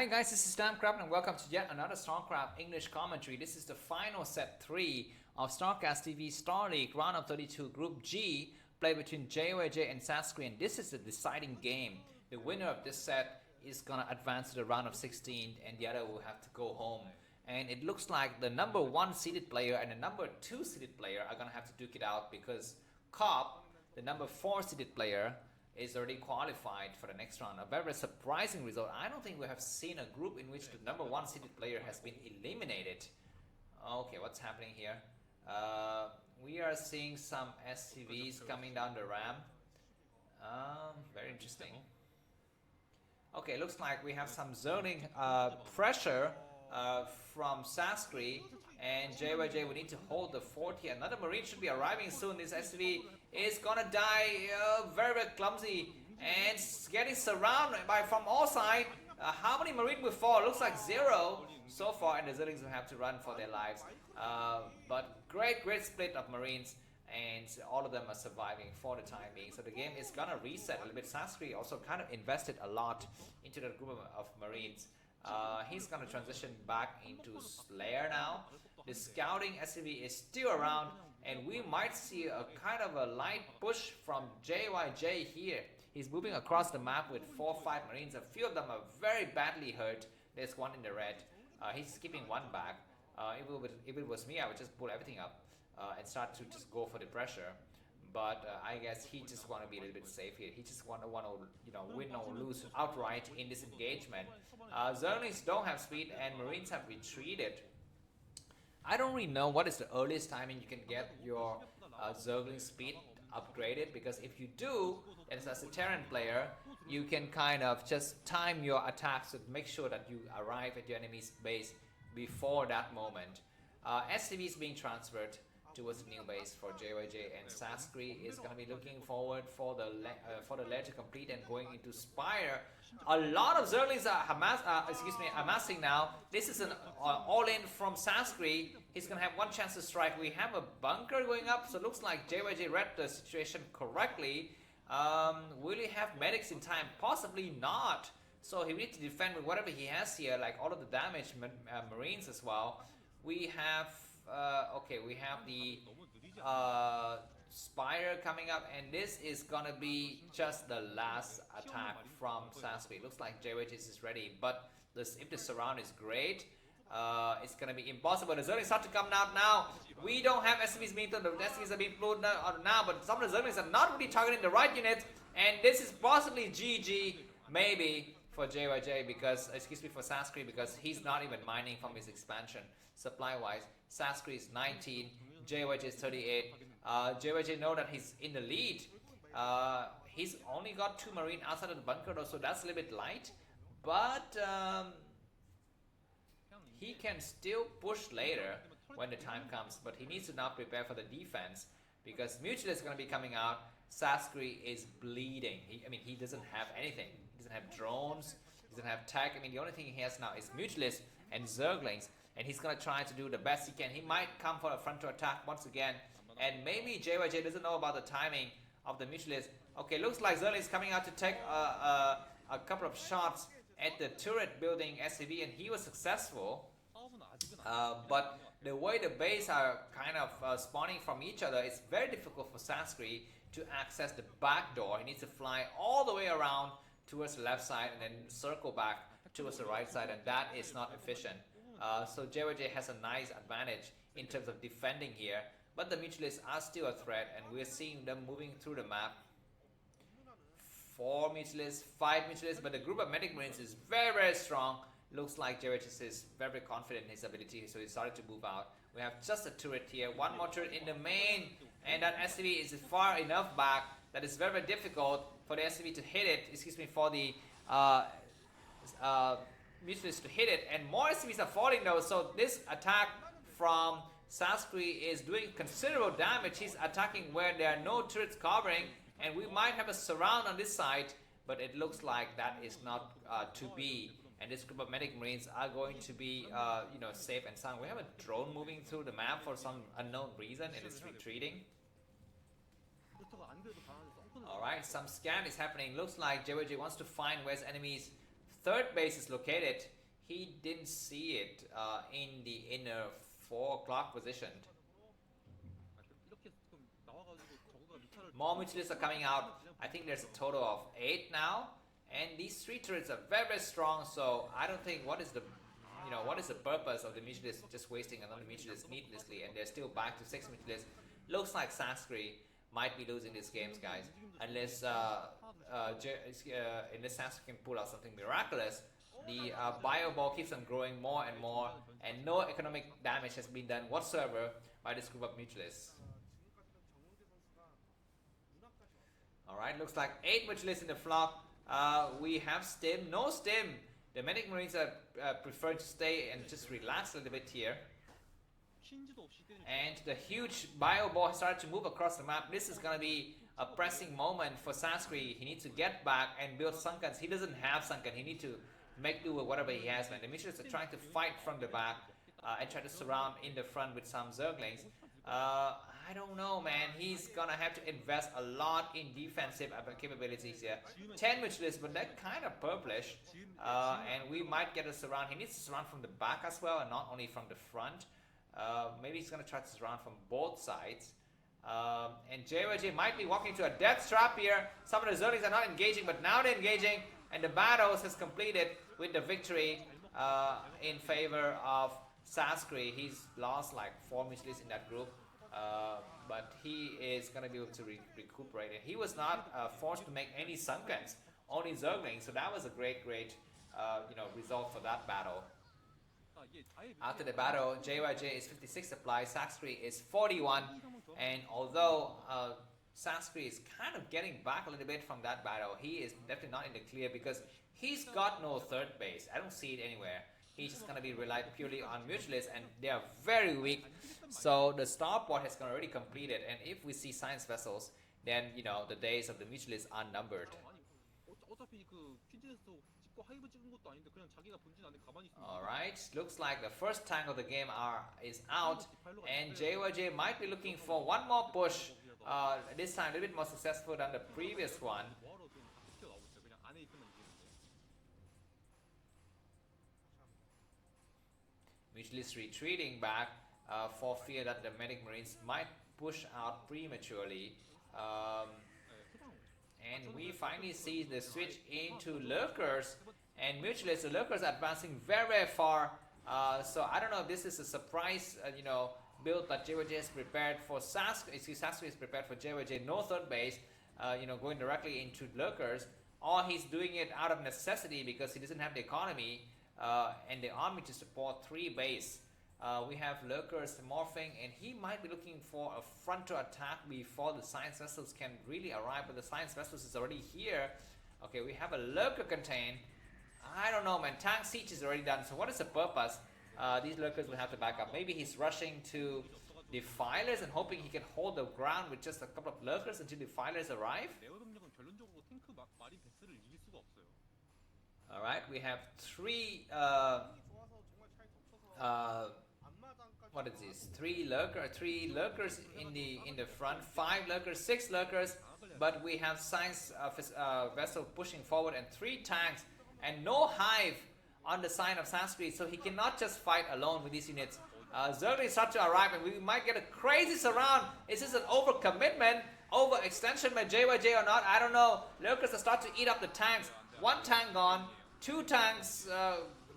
Hi guys, this is Starcraft and welcome to yet another Starcraft English commentary. This is the final set 3 of StarcastTV Starleague round of 32 Group G, played between JYJ and Sacsri, and this is the deciding game. The winner of this set is gonna advance to the round of 16 and the other will have to go home. And it looks like the number 1 seeded player and the number 2 seeded player are gonna have to duke it out because Cop, the number 4 seeded player, is already qualified for the next round. A very surprising result. I don't think we have seen a group in which the number 1 seeded player has been eliminated. Okay, what's happening here? We are seeing some SCVs coming down the ramp. Very interesting. Okay, looks like we have some zoning pressure from Sacsri, and JYJ will need to hold the fort here. Another Marine should be arriving soon. This SCV is gonna die very clumsy and getting surrounded by from all sides. How many Marine will fall? Looks like 0 so far, and the Zellings will have to run for their lives. But great split of Marines, and all of them are surviving for the time being. So the game is gonna reset a little bit. Sacsri also kind of invested a lot into the group of Marines. He's gonna transition back into Slayer now. The scouting SCV is still around, and we might see a kind of a light push from JYJ here. He's moving across the map with 4 or 5 Marines. A few of them are very badly hurt. There's one in the red. He's keeping one back. If it was me, I would just pull everything up and start to just go for the pressure. But I guess he just want to be a little bit safe here. He just want to win or lose outright in this engagement. Zerlings don't have speed, and Marines have retreated. I don't really know what is the earliest timing you can get your Zergling speed upgraded, because if you do, as a Terran player, you can kind of just time your attacks to make sure that you arrive at your enemy's base before that moment. SCV is being transferred towards the new base for JYJ, and Sacsri is going to be looking forward for the lair to complete and going into Spire. A lot of Zerlings are amassing now. This is an all-in from Sacsri. He's going to have one chance to strike. We have a bunker going up, so it looks like JYJ read the situation correctly. Will he have medics in time? Possibly not. So he needs to defend with whatever he has here, like all of the damage Marines as well. We have we have the Spire coming up, and this is gonna be just the last attack from Sacsri. Looks like JYJ is ready, but if the surround is great, it's gonna be impossible. The Zerlings start to come out now. We don't have SCVs being done, the SCVs are being blown now, but some of the Zerlings are not really targeting the right units, and this is possibly GG, maybe, for JYJ, because, for Sacsri, because he's not even mining from his expansion. Supply-wise, Sacsri is 19, JYJ is 38. JYJ know that he's in the lead. He's only got 2 Marine outside of the bunker though, so that's a little bit light. But he can still push later when the time comes. But he needs to now prepare for the defense, because Mutualist is going to be coming out. Sacsri is bleeding. He doesn't have anything. He doesn't have drones. He doesn't have tech. The only thing he has now is Mutualist and Zerglings, and he's going to try to do the best he can. He might come for a frontal attack once again, and maybe JYJ doesn't know about the timing of the Mutualist. Okay, looks like Zelle is coming out to take a couple of shots at the turret building SCV, and he was successful. But the way the bases are kind of spawning from each other, it's very difficult for Sacsri to access the back door. He needs to fly all the way around towards the left side and then circle back towards the right side, and that is not efficient. So JYJ has a nice advantage in terms of defending here, but the Mutualists are still a threat, and we're seeing them moving through the map. 4 Mutualists, 5 Mutualists, but the group of Medic Marines is very strong. Looks like JYJ is very confident in his ability, so he started to move out. We have just a turret here, one more turret in the main, and that SCV is far enough back that it's very difficult for the SCV to hit it, for the Mutualists to hit it, and more SCVs are falling though, so this attack from Sacsri is doing considerable damage. He's attacking where there are no turrets covering, and we might have a surround on this side, but it looks like that is not to be. And this group of Medic Marines are going to be, safe and sound. We have a drone moving through the map for some unknown reason, and it's retreating. Alright, some scan is happening. Looks like JYJ wants to find where's enemies third base is located, he didn't see it in the inner 4 o'clock position. More mutalisks are coming out. I think there's a total of 8 now, and these 3 turrets are very, very strong. So I don't think what is the purpose of the mutalisks just wasting another mutalist needlessly, and they're still back to 6 mutalisks. Looks like Sacsri might be losing these games, guys, unless Sacsri can pull out something miraculous. The bio ball keeps on growing more and more, and no economic damage has been done whatsoever by this group of mutalisks. Alright, looks like 8 mutalisks in the flock. We have stim, no stim. The medic marines are prefer to stay and just relax a little bit here. And the huge bio ball has started to move across the map. This is going to be a pressing moment for Sacsri. He needs to get back and build sunkens. He doesn't have sunken. He needs to make do with whatever he has, man. The mutalisks are trying to fight from the back and try to surround in the front with some zerglings. I don't know, man. He's gonna have to invest a lot in defensive capabilities here. 10 mutalisks, but they're kind of purplish. And we might get a surround. He needs to surround from the back as well, and not only from the front. Maybe he's gonna try to surround from both sides. And JYJ might be walking to a death trap here. Some of the zerglings are not engaging, but now they're engaging. And the battles has completed with the victory in favor of Sacsri. He's lost like 4 mutalisks in that group. But he is going to be able to recuperate it. He was not forced to make any sunkens, only zerglings. So that was a great result for that battle. After the battle, JYJ is 56 supply, Sacsri is 41. And although Sacsri is kind of getting back a little bit from that battle, he is definitely not in the clear because he's got no third base. I don't see it anywhere. He's just going to be relied purely on mutalisks, and they are very weak. So the starport has already completed, and if we see science vessels, then the days of the mutalisks are numbered. Alright, looks like the first tank of the game is out, and JYJ might be looking for one more push. This time a little bit more successful than the previous one. Mutalisks retreating back for fear that the medic marines might push out prematurely. And we finally see the switch into lurkers, and mutalisks, the lurkers are advancing very, very far. So I don't know if this is a surprise, build that JYJ has prepared for Sacsri is prepared for JYJ, no third base, going directly into lurkers, or he's doing it out of necessity because he doesn't have the economy and the army to support 3 base. We have lurkers morphing, and he might be looking for a frontal attack before the science vessels can really arrive, but the science vessels is already here. Okay, we have a lurker contained. I don't know, man. Tank siege is already done, so what is the purpose? These lurkers will have to back up. Maybe he's rushing to defilers and hoping he can hold the ground with just a couple of lurkers until defilers arrive. Alright, we have 3 what is this? 3 lurkers in the front, 5 lurkers, 6 lurkers, but we have science vessel pushing forward and 3 tanks and no hive on the side of Sacsri, so he cannot just fight alone with these units. Zerglings start to arrive, and we might get a crazy surround. Is this an overcommitment, overextension by JYJ or not? I don't know. Lurkers are starting to eat up the tanks. 1 tank gone, 2 tanks.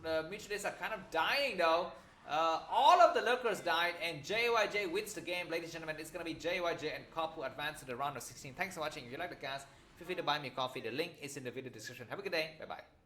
The mutalisks are kind of dying though. All of the lurkers died, and JYJ wins the game, ladies and gentlemen. It's going to be JYJ and Cop who advance to the round of 16. Thanks for watching. If you like the cast, feel free to buy me a coffee. The link is in the video description. Have a good day. Bye-bye.